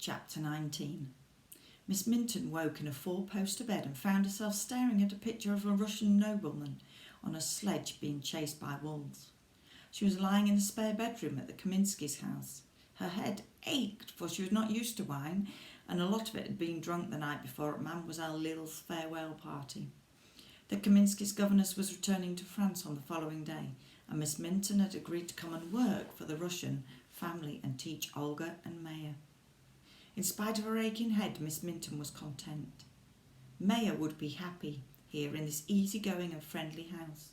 Chapter 19. Miss Minton woke in a four-poster bed and found herself staring at a picture of a Russian nobleman on a sledge being chased by wolves. She was lying in a spare bedroom at the Kaminskys' house. Her head ached, for she was not used to wine, and a lot of it had been drunk the night before at Mademoiselle Lille's farewell party. The Kaminskys' governess was returning to France on the following day, and Miss Minton had agreed to come and work for the Russian family and teach Olga and Maya. In spite of her aching head, Miss Minton was content. Maya would be happy here in this easy-going and friendly house,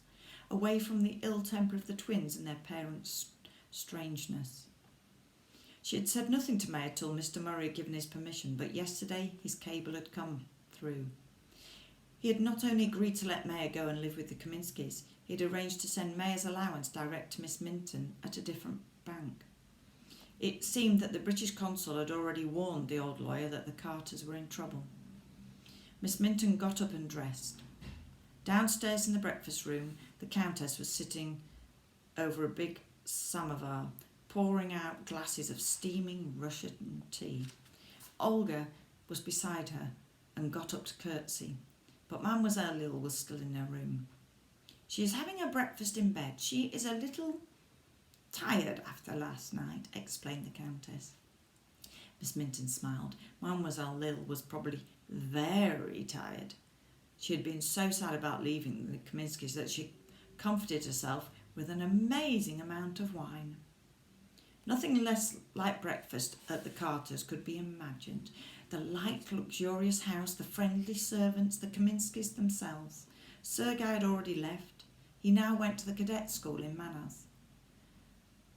away from the ill temper of the twins and their parents' strangeness. She had said nothing to Maya till Mr. Murray had given his permission, but yesterday his cable had come through. He had not only agreed to let Maya go and live with the Kaminskys, he had arranged to send Maya's allowance direct to Miss Minton at a different bank. It seemed that the British consul had already warned the old lawyer that the Carters were in trouble. Miss Minton got up and dressed. Downstairs in the breakfast room, the Countess was sitting over a big samovar, pouring out glasses of steaming Russian tea. Olga was beside her and got up to curtsy, but Mademoiselle Lille was still in her room. She is having her breakfast in bed. She is a little tired after last night, explained the Countess. Miss Minton smiled. Mademoiselle Lille was probably very tired. She had been so sad about leaving the Kaminskys that she comforted herself with an amazing amount of wine. Nothing less like breakfast at the Carters could be imagined. The light, luxurious house, the friendly servants, the Kaminskys themselves. Sergei had already left. He now went to the cadet school in Manas.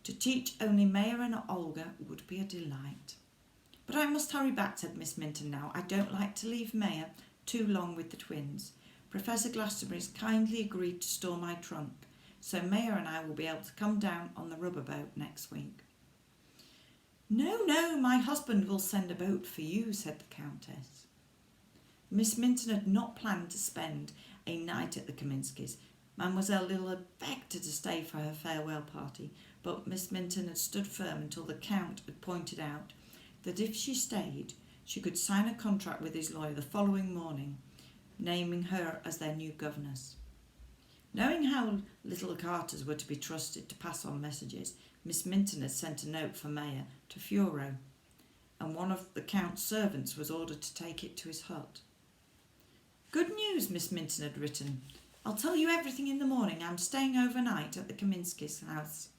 To teach only Maya and Olga would be a delight. But I must hurry back, said Miss Minton now. I don't like to leave Maya too long with the twins. Professor Glastonbury's kindly agreed to store my trunk, so Maya and I will be able to come down on the rubber boat next week. No, my husband will send a boat for you, said the Countess. Miss Minton had not planned to spend a night at the Kaminskys. Mademoiselle Lille had begged her to stay for her farewell party, but Miss Minton had stood firm until the Count had pointed out that if she stayed, she could sign a contract with his lawyer the following morning, naming her as their new governess. Knowing how little the Carters were to be trusted to pass on messages, Miss Minton had sent a note for Maya to Furo, and one of the Count's servants was ordered to take it to his hut. Good news, Miss Minton had written. I'll tell you everything in the morning. I'm staying overnight at the Kaminskys' house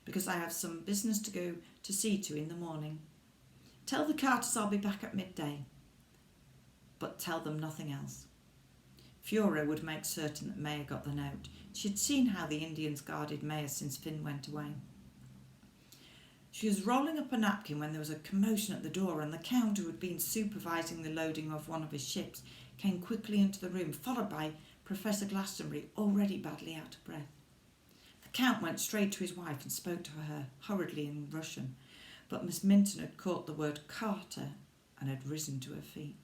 because I have some business to go to see to in the morning. Tell the Carters I'll be back at midday, but tell them nothing else. Furo would make certain that Maya got the note. She had seen how the Indians guarded Maya since Finn went away. She was rolling up a napkin when there was a commotion at the door, and the Count, who had been supervising the loading of one of his ships, came quickly into the room, followed by Professor Glastonbury, already badly out of breath. The Count went straight to his wife and spoke to her hurriedly in Russian, but Miss Minton had caught the word Carter and had risen to her feet.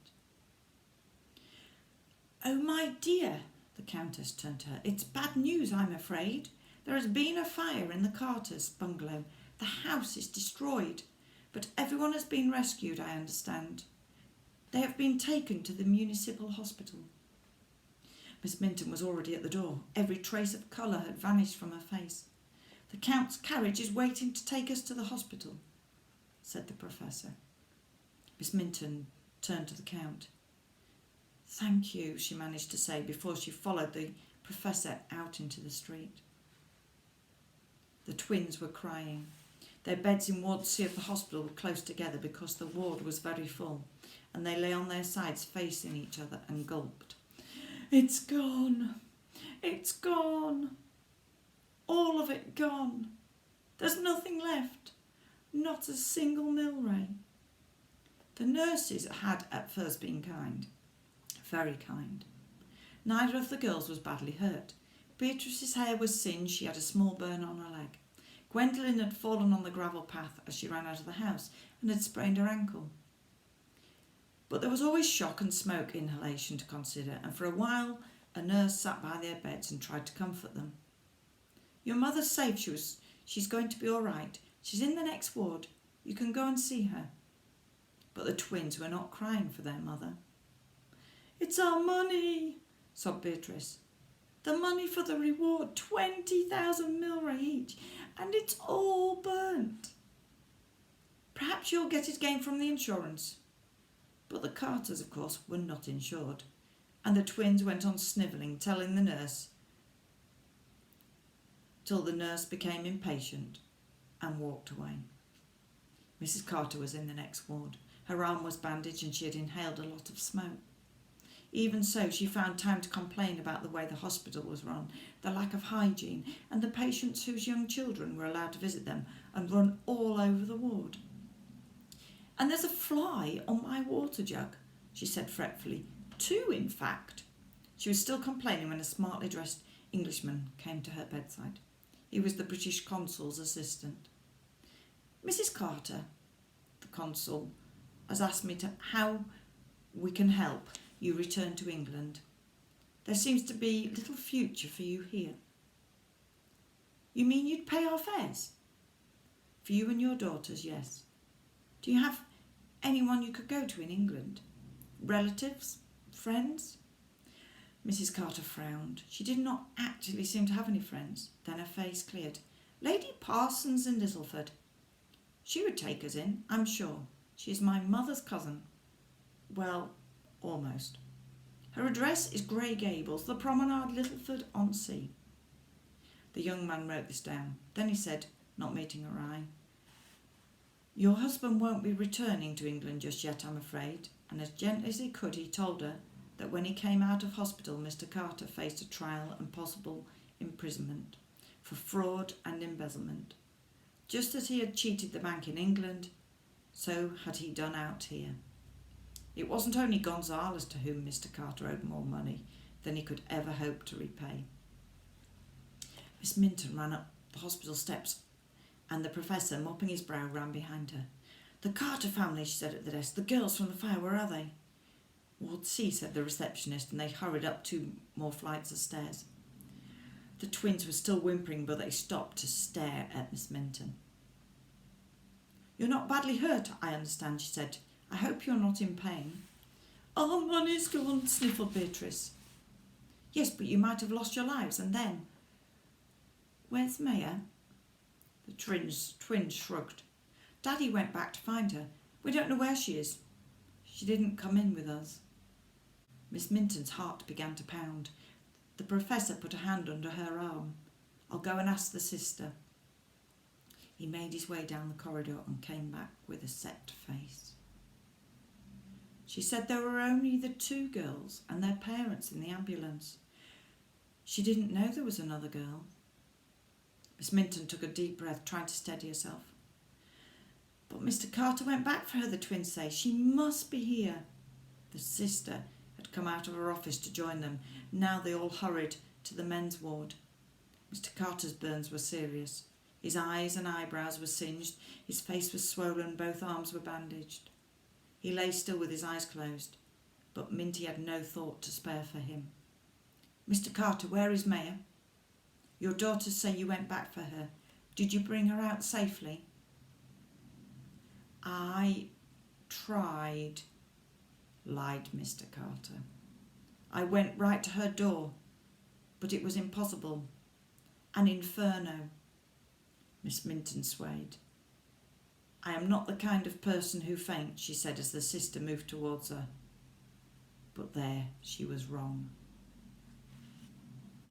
Oh, my dear, the Countess turned to her. It's bad news, I'm afraid. There has been a fire in the Carters' bungalow. The house is destroyed, but everyone has been rescued, I understand. They have been taken to the municipal hospital. Miss Minton was already at the door. Every trace of colour had vanished from her face. The Count's carriage is waiting to take us to the hospital, said the Professor. Miss Minton turned to the Count. Thank you, she managed to say before she followed the Professor out into the street. The twins were crying. Their beds in Ward C of the hospital were close together because the ward was very full, and they lay on their sides facing each other and gulped. It's gone. It's gone. All of it gone. There's nothing left. Not a single mill ray. The nurses had at first been kind. Very kind. Neither of the girls was badly hurt. Beatrice's hair was singed. She had a small burn on her leg. Gwendolen had fallen on the gravel path as she ran out of the house and had sprained her ankle. But there was always shock and smoke inhalation to consider, and for a while a nurse sat by their beds and tried to comfort them. Your mother's safe, she's going to be all right. She's in the next ward. You can go and see her. but the twins were not crying for their mother. "It's our money," sobbed Beatrice. "The money for the reward, 20,000 milre each, and it's all burnt." "Perhaps you'll get it again from the insurance." But the Carters, of course, were not insured, and the twins went on snivelling, telling the nurse, till the nurse became impatient and walked away. Mrs. Carter was in the next ward. Her arm was bandaged and she had inhaled a lot of smoke. Even so, she found time to complain about the way the hospital was run, the lack of hygiene, and the patients whose young children were allowed to visit them and run all over the ward. "And there's a fly on my water jug," she said fretfully. "Two, in fact." She was still complaining when a smartly dressed Englishman came to her bedside. He was the British consul's assistant. "Mrs. Carter, the consul has asked me how we can help you return to England. There seems to be little future for you here." "You mean you'd pay our fares?" "For you and your daughters, yes. Do you have anyone you could go to in England? Relatives? Friends?" Mrs. Carter frowned. She did not actually seem to have any friends. Then her face cleared. "Lady Parsons in Littleford. She would take us in, I'm sure. She is my mother's cousin. Well, almost. Her address is Grey Gables, the Promenade, Littleford-on-Sea." The young man wrote this down. Then he said, not meeting her eye, "Your husband won't be returning to England just yet, I'm afraid." And as gently as he could, he told her that when he came out of hospital, Mr. Carter faced a trial and possible imprisonment for fraud and embezzlement. Just as he had cheated the bank in England, so had he done out here. It wasn't only Gonzales to whom Mr. Carter owed more money than he could ever hope to repay. Miss Minton ran up the hospital steps, and the professor, mopping his brow, ran behind her. "The Carter family," she said at the desk. "The girls from the fire, where are they?" "Ward C," said the receptionist, and they hurried up 2 more flights of stairs. The twins were still whimpering, but they stopped to stare at Miss Minton. "You're not badly hurt, I understand," she said. "I hope you're not in pain." "Our money's gone," sniffled Beatrice. "Yes, but you might have lost your lives, and then—" "Where's Maya?" The twins shrugged. "Daddy went back to find her. We don't know where she is. She didn't come in with us." Miss Minton's heart began to pound. The professor put a hand under her arm. "I'll go and ask the sister." He made his way down the corridor and came back with a set face. "She said there were only the 2 girls and their parents in the ambulance. She didn't know there was another girl." Miss Minton took a deep breath, trying to steady herself. "But Mr. Carter went back for her, the twins say. She must be here." The sister had come out of her office to join them. Now they all hurried to the men's ward. Mr. Carter's burns were serious. His eyes and eyebrows were singed. His face was swollen. Both arms were bandaged. He lay still with his eyes closed, but Minty had no thought to spare for him. "Mr. Carter, where is Maya? Your daughters say you went back for her. Did you bring her out safely?" "I tried," lied Mr. Carter. "I went right to her door, but it was impossible. An inferno." Miss Minton swayed. "I am not the kind of person who faints," she said as the sister moved towards her. But there she was wrong.